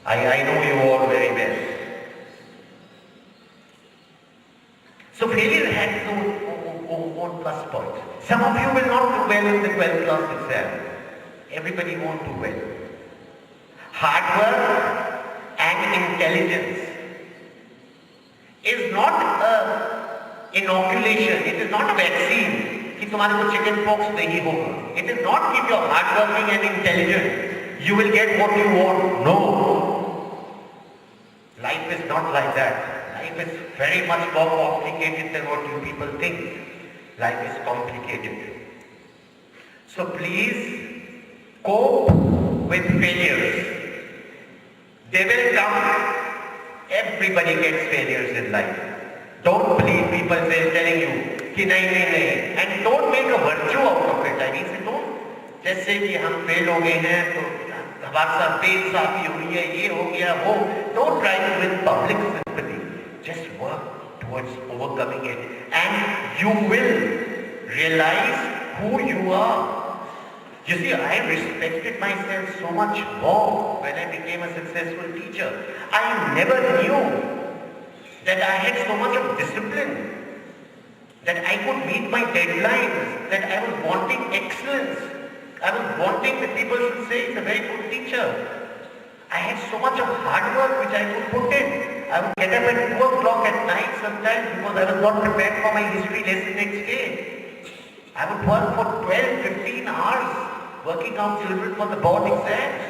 I know you all very well. So failure has its own plus point. Some of you will not do well in the 12th class exam. Everybody won't do well. Hard work and intelligence is not a inoculation. It is not a vaccine कि तुम्हारे को chicken pox नहीं होगा. It is not if you're hardworking and intelligent you will get what you want. No. Life is not like that. Life is very much more complicated than what you people think. Life is complicated. So please cope with failures. They will come. Everybody gets failures in life. Don't believe people telling you कि नहीं, and don't make a virtue out of it. I mean, say don't. जैसे कि हम fail हो गए हैं तो हमारे साथ बेइंसाफी हुई है, ये हो गया वो. Don't try to win public sympathy. Just work towards overcoming it, and you will realize who you are. You see, I respected myself so much more when I became a successful teacher. I never knew that I had so much of discipline, that I could meet my deadlines, that I was wanting excellence. I was wanting that people should say he's a very good teacher. I had so much of hard work which I could put in. I would get up at 2 o'clock at night sometimes because I was not prepared for my history lesson next day. I would work for 12, 15 hours working out children for the board exams.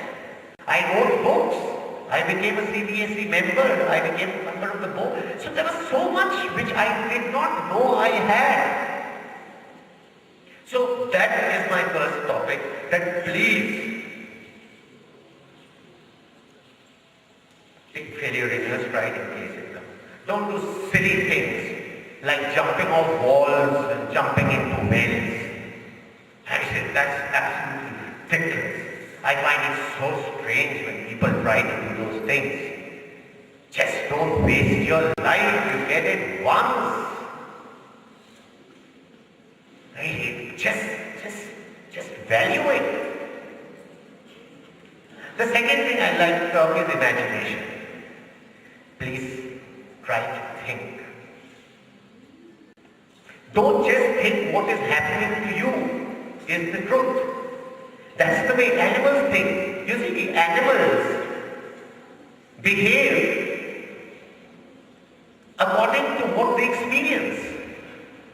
I wrote books. I became a CBSE member. I became a member of the board. So there was so much which I did not know I had. So that is my first topic, that please take failure in your stride in case it comes. Don't do silly things like jumping off walls and jumping into wells. I said that's absolutely ridiculous. I find it so strange when people try to do those things. Just don't waste your life. You get it once. Just value it. The second thing I like to talk is imagination. Please try to think. Don't just think what is happening to you is the truth. That's the way animals think. You see, the animals behave according to what they experience.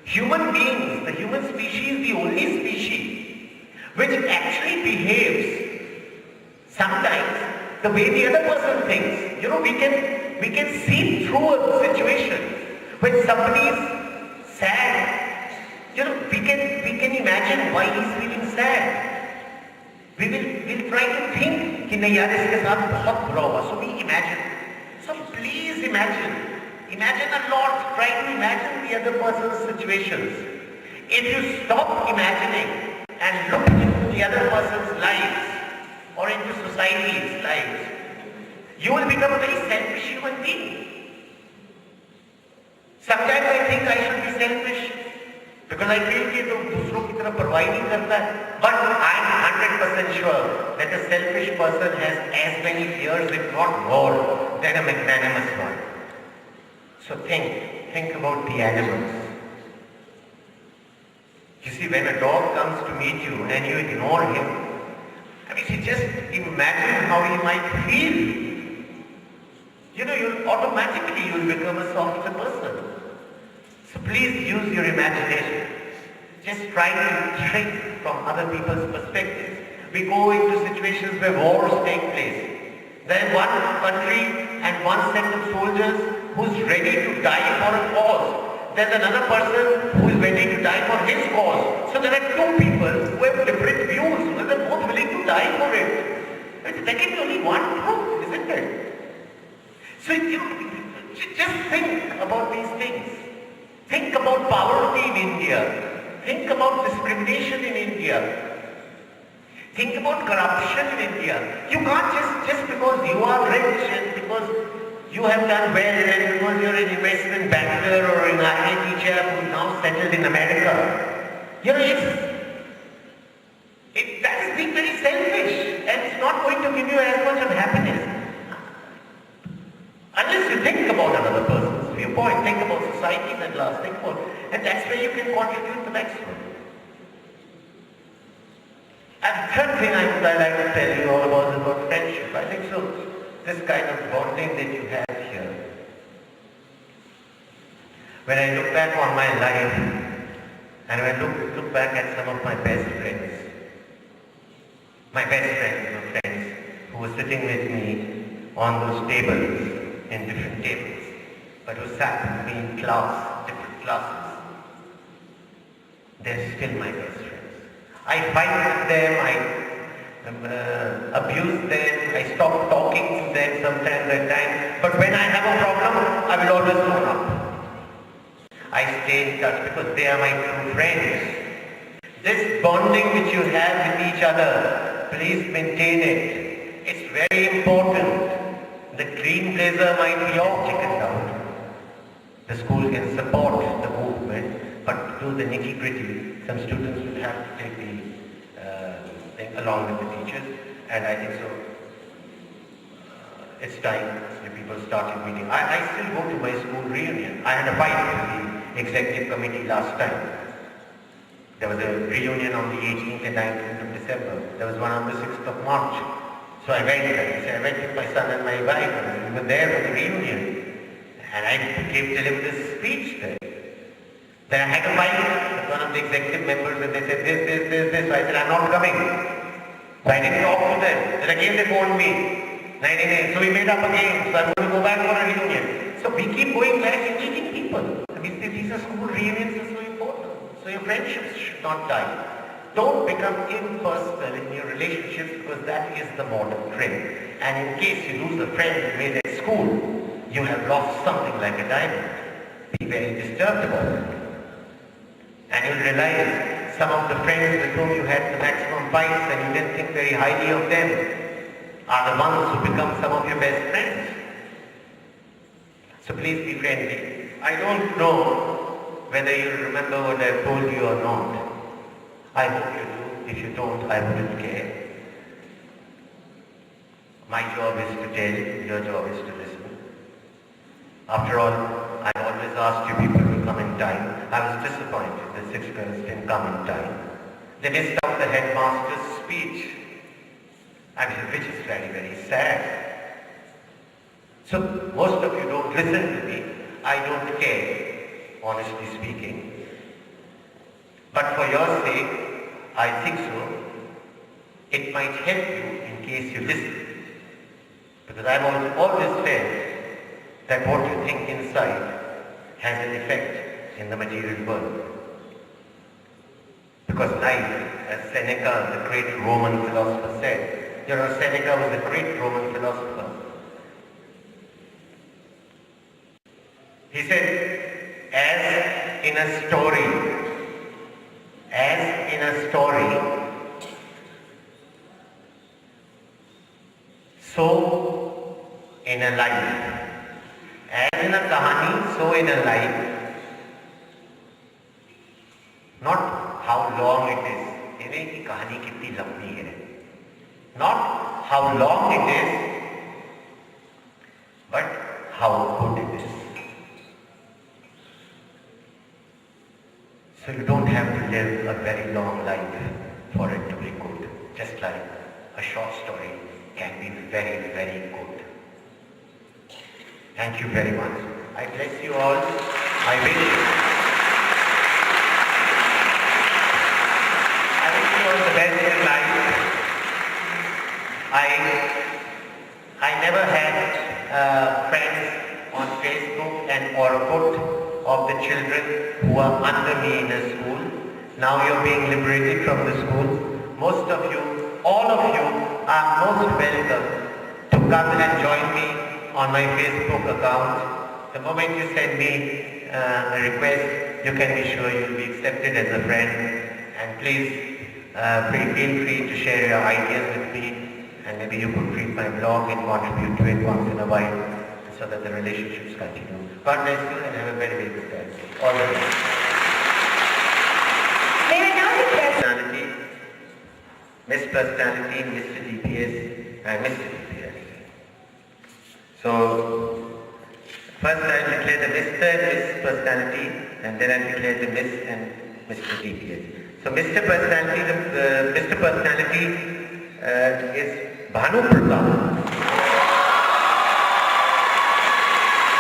Human beings, the human species, the only species which actually behaves sometimes the way the other person thinks. You know, we can see through a situation. When somebody is sad, you know, we can imagine why he's feeling sad. We'll try to think कि नहीं यार इसके साथ बहुत बुरा हुआ. So we imagine. So please imagine. Imagine a lot. Try to imagine the other person's situations. If you stop imagining and look into the other person's lives or into society's lives, you will become a very selfish human being. Sometimes I think I should be selfish because I feel कि तो दूसरों की तरफ परवाह नहीं करता है. But I am 100% sure that a selfish person has as many fears, if not more, than a magnanimous one. So think about the animals. You see, when a dog comes to meet you and you ignore him, I mean, see, just imagine how he might feel. You know, you'll become a softer person. So please use your imagination. Just try to think from other people's perspectives. We go into situations where wars take place. There is one country and one set of soldiers who's ready to die for a cause. There's another person who is ready to die for his cause. So there are two people who have different views, but they're both willing to die for it. There can be only one truth, isn't it? So just think about these things. Think about poverty in India. Think about discrimination in India. Think about corruption in India. You can't just because you are rich and because you have done well and because you're an investment banker or an IIT chap who's now settled in America. You know, that is being very selfish and it's not going to give you as much of happiness. point. Think about societies at last. Think about, and that's where you can contribute the maximum. And the third thing I would like to tell you all about is about friendship. I think so. This kind of bonding that you have here. When I look back on my life, and when I look back at some of my best friends were friends who were sitting with me on those tables, in different tables, but who sat with me in class, different classes. They're still my best friends. I fight with them, I abuse them, I stop talking to them sometimes at times, but when I have a problem, I will always own up. I stay in touch because they are my true friends. This bonding which you have with each other, please maintain it. It's very important. The green blazer might be all chickened out. The school can support the movement, but to do the nitty-gritty, some students will have to take the thing along with the teachers, and I think so. It's time the people started meeting. I still go to my school reunion. I had a fight with the executive committee last time. There was a reunion on the 18th and 19th of December. There was one on the 6th of March. So I went there. I went with my son and my wife, and we were there for the reunion. And I delivered a speech there. Then I had a fight with one of the executive members, and they said this. So I said, I'm not coming. So I didn't talk to them. Then again they phoned me. So we made up again. So I'm going to go back for a reunion. So we keep going back and meeting people. I mean, these are school reunions are so important. So your friendships should not die. Don't become impersonal in your relationships because that is the modern trend. And in case you lose a friend you made at school, you have lost something like a diamond. Be very disturbed about it. And you'll realize some of the friends with whom you had the maximum fights and you didn't think very highly of them are the ones who become some of your best friends. So please be friendly. I don't know whether you remember what I told you or not. I hope you do. If you don't, I wouldn't care. My job is to tell, your job is to listen. After all, I always asked you people to come in time. I was disappointed the 6 girls didn't come in time. They missed out the headmaster's speech. Which is very, very sad. So most of you don't listen to me. I don't care, honestly speaking. But for your sake, I think so. It might help you in case you listen. Because I've always felt that what you think inside has an effect in the material world. Because life, as Seneca, the great Roman philosopher, said, Seneca was a great Roman philosopher. He said, as in a story, so in a life. As in a kahani, so in a life. Not how long it is. Yaani ki kahani kitni lambi hai. Not how long it is, but how good it is. So you don't have to live a very long life for it to be good. Just like a short story can be very, very good. Thank you very much. I bless you all. I wish you all the best in life. I never had friends on Facebook and or put of the children who are under me in a school. Now you're being liberated from the school. Most of you, all of you are most welcome to come and join me on my Facebook account. The moment you send me a request, you can be sure you'll be accepted as a friend. And please feel free to share your ideas with me. And maybe you could read my blog and contribute to it once in a while so that the relationships continue. God bless you and have a very, very good time. All the best. May I now request Personality, Miss Personality, Mr. DPS and Mr. DPS. So, First I'll declare the Mr. and Miss Personality, and then I'll declare the Miss and Mr. DPS. So Mr. Personality, Mr. Personality is Bhanu Pratap.